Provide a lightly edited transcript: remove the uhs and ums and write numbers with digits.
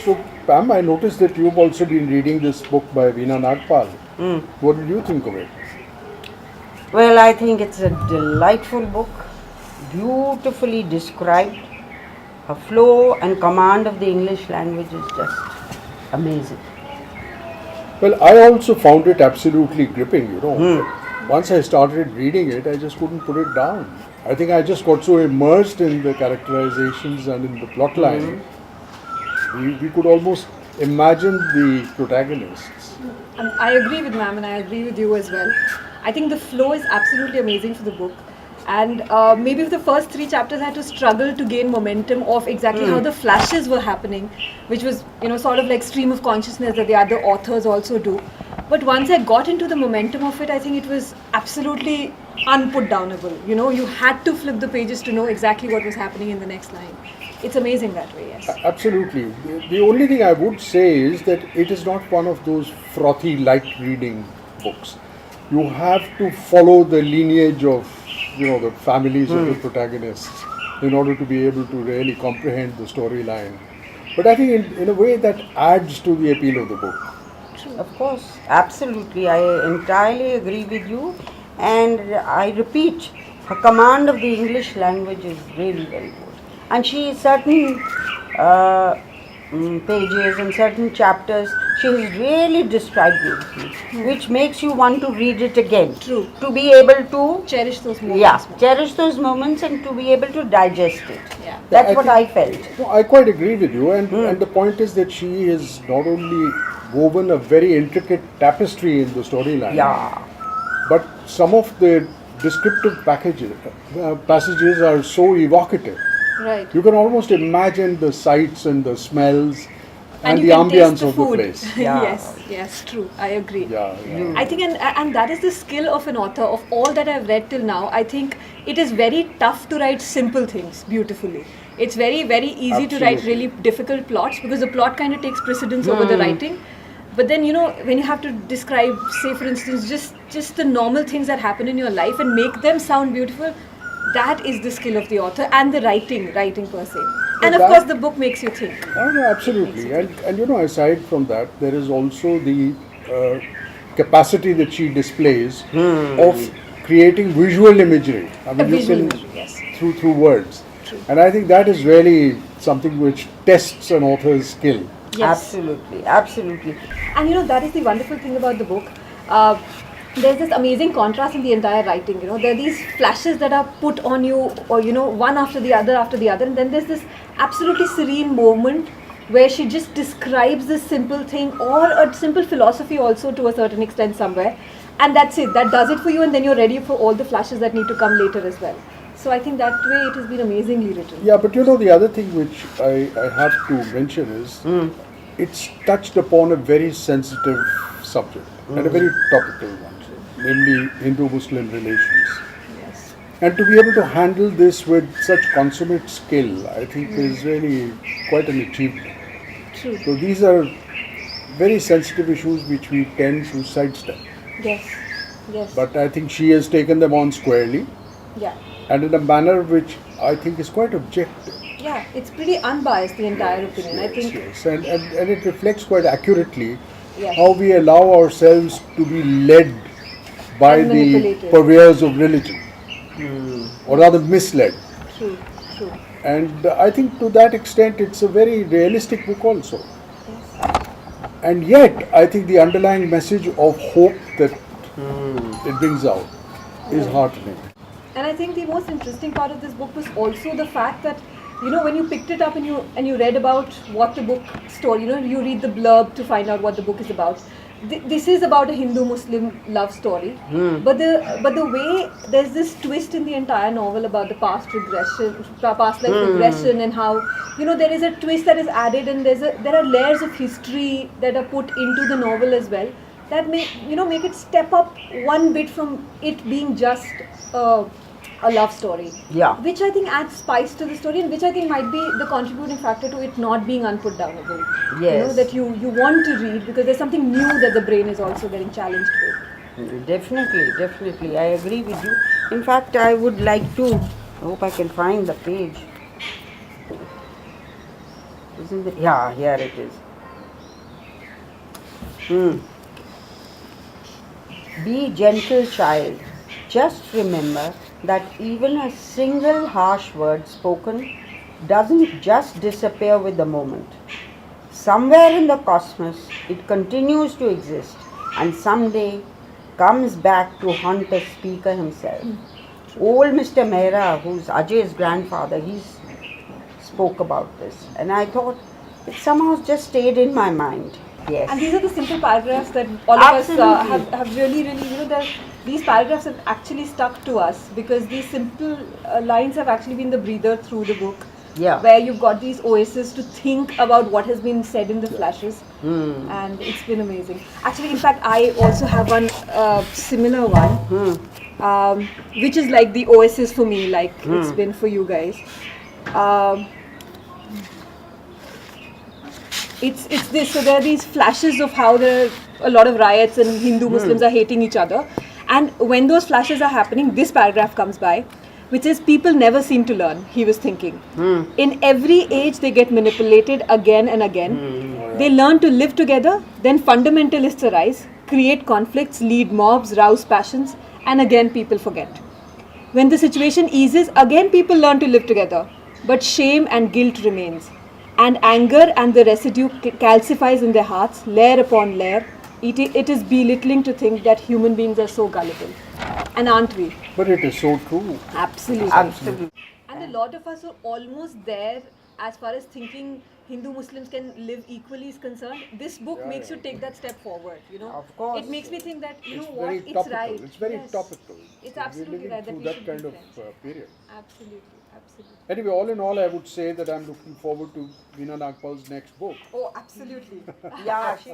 So, Pam, I noticed that you've also been reading this book by Veena Nagpal. What did you think of it? Well, I think it's a delightful book, beautifully described. Her flow and command of the English language is just amazing. Well, I also found it absolutely gripping, you know. Once I started reading it, I just couldn't put it down. I think I just got so immersed in the characterizations and in the plot line, we could almost imagine the protagonists. I agree with ma'am and I agree with you as well. I think the flow is absolutely amazing for the book. And maybe for the first 3 chapters, I had to struggle to gain momentum of exactly how the flashes were happening, which was, sort of like stream of consciousness that the other authors also do. But once I got into the momentum of it, I think it was absolutely unputdownable. You had to flip the pages to know exactly what was happening in the next line. It's amazing that way, yes. Absolutely. The only thing I would say is that it is not one of those frothy, light reading books. You have to follow the lineage of, the families of the protagonists in order to be able to really comprehend the storyline. But I think in a way that adds to the appeal of the book. Of course, absolutely. I entirely agree with you. And I repeat, her command of the English language is really very good. And certain pages and certain chapters, she has really described beautifully, which makes you want to read it again. True. To be able to Cherish those moments. Yeah, cherish those moments and to be able to digest it. Yeah. That's what I felt. No, I quite agree with you, and the point is that she has not only woven a very intricate tapestry in the storyline, but some of the descriptive passages are so evocative. Right. You can almost imagine the sights and the smells and the you can ambience taste the of the food. place. Yes, true. I agree. Yeah. I think, and that is the skill of an author. Of all that I've read till now, I think it is very tough to write simple things beautifully. It's very, very easy to write really difficult plots because the plot kind of takes precedence over the writing. But then, when you have to describe, say for instance, just the normal things that happen in your life and make them sound beautiful, that is the skill of the author and the writing per se. And of course, the book makes you think. Oh, no, absolutely. And aside from that, there is also the capacity that she displays of creating visual imagery. I mean, through words. True. And I think that is really something which tests an author's skill. Yes. Absolutely. And that is the wonderful thing about the book. There's this amazing contrast in the entire writing. There are these flashes that are put on you, or one after the other, and then there's this absolutely serene moment where she just describes this simple thing or a simple philosophy also to a certain extent somewhere, and that's it. That does it for you, and then you're ready for all the flashes that need to come later as well. So I think that way it has been amazingly written. Yeah, but the other thing which I have to mention is it's touched upon a very sensitive subject and a very topical one, namely Hindu-Muslim relations. Yes. And to be able to handle this with such consummate skill, I think is really quite an achievement. True. So these are very sensitive issues which we tend to sidestep. Yes. But I think she has taken them on squarely Yeah. and in a manner which I think is quite objective. Yeah, it's pretty unbiased, the entire opinion. I think. Yes. And it reflects quite accurately Yes. how we allow ourselves to be led by And the manipulated. purveyors of religion, or rather misled. True. And I think to that extent it's a very realistic book also. Yes. And yet I think the underlying message of hope that it brings out is heartening. And I think the most interesting part of this book was also the fact that, when you picked it up and you read about what the book story, you read the blurb to find out what the book is about. This is about a Hindu-Muslim love story, but the way there's this twist in the entire novel about the past life regression, and how there is a twist that is added, and there are layers of history that are put into the novel as well that make it step up one bit from it being just a love story. Yeah. Which I think adds spice to the story, and which I think might be the contributing factor to it not being unputdownable. Yes. That you want to read because there's something new that the brain is also getting challenged with. Definitely. I agree with you. In fact, I would like to, I hope I can find the page. Isn't it? Yeah, here it is. Be gentle, child. Just remember that even a single harsh word spoken doesn't just disappear with the moment. Somewhere in the cosmos, it continues to exist and someday comes back to haunt the speaker himself. Old Mr. Mehra, who's Ajay's grandfather, he spoke about this, and I thought it somehow just stayed in my mind. Yes. And these are the simple paragraphs that all of us Absolutely. have really, these paragraphs have actually stuck to us because these simple lines have actually been the breather through the book. Yeah. Where you've got these oases to think about what has been said in the flashes. And it's been amazing. Actually, in fact, I also have one similar one, which is like the oasis for me, like it's been for you guys. It's this. So there are these flashes of how there are a lot of riots and Hindu Muslims are hating each other, and when those flashes are happening, this paragraph comes by, which is people never seem to learn. He was thinking, in every age they get manipulated again and again. They learn to live together, then fundamentalists arise, create conflicts, lead mobs, rouse passions, and again people forget. When the situation eases, again people learn to live together, but shame and guilt remains. And anger and the residue calcifies in their hearts, layer upon layer. It is belittling to think that human beings are so gullible. And aren't we? But it is so true. Absolutely. Absolutely. And a lot of us are almost there as far as thinking Hindu Muslims can live equally is concerned. This book makes you take that step forward, you know. Of course. It makes me think that, you It's know what, very it's topical. right. It's very Yes. topical. It's We're absolutely living right that through we that should kind be of friends. period. Absolutely, absolutely. Anyway, all in all, I would say that I'm looking forward to Veena Nagpal's next book. Oh, absolutely. Yeah, she's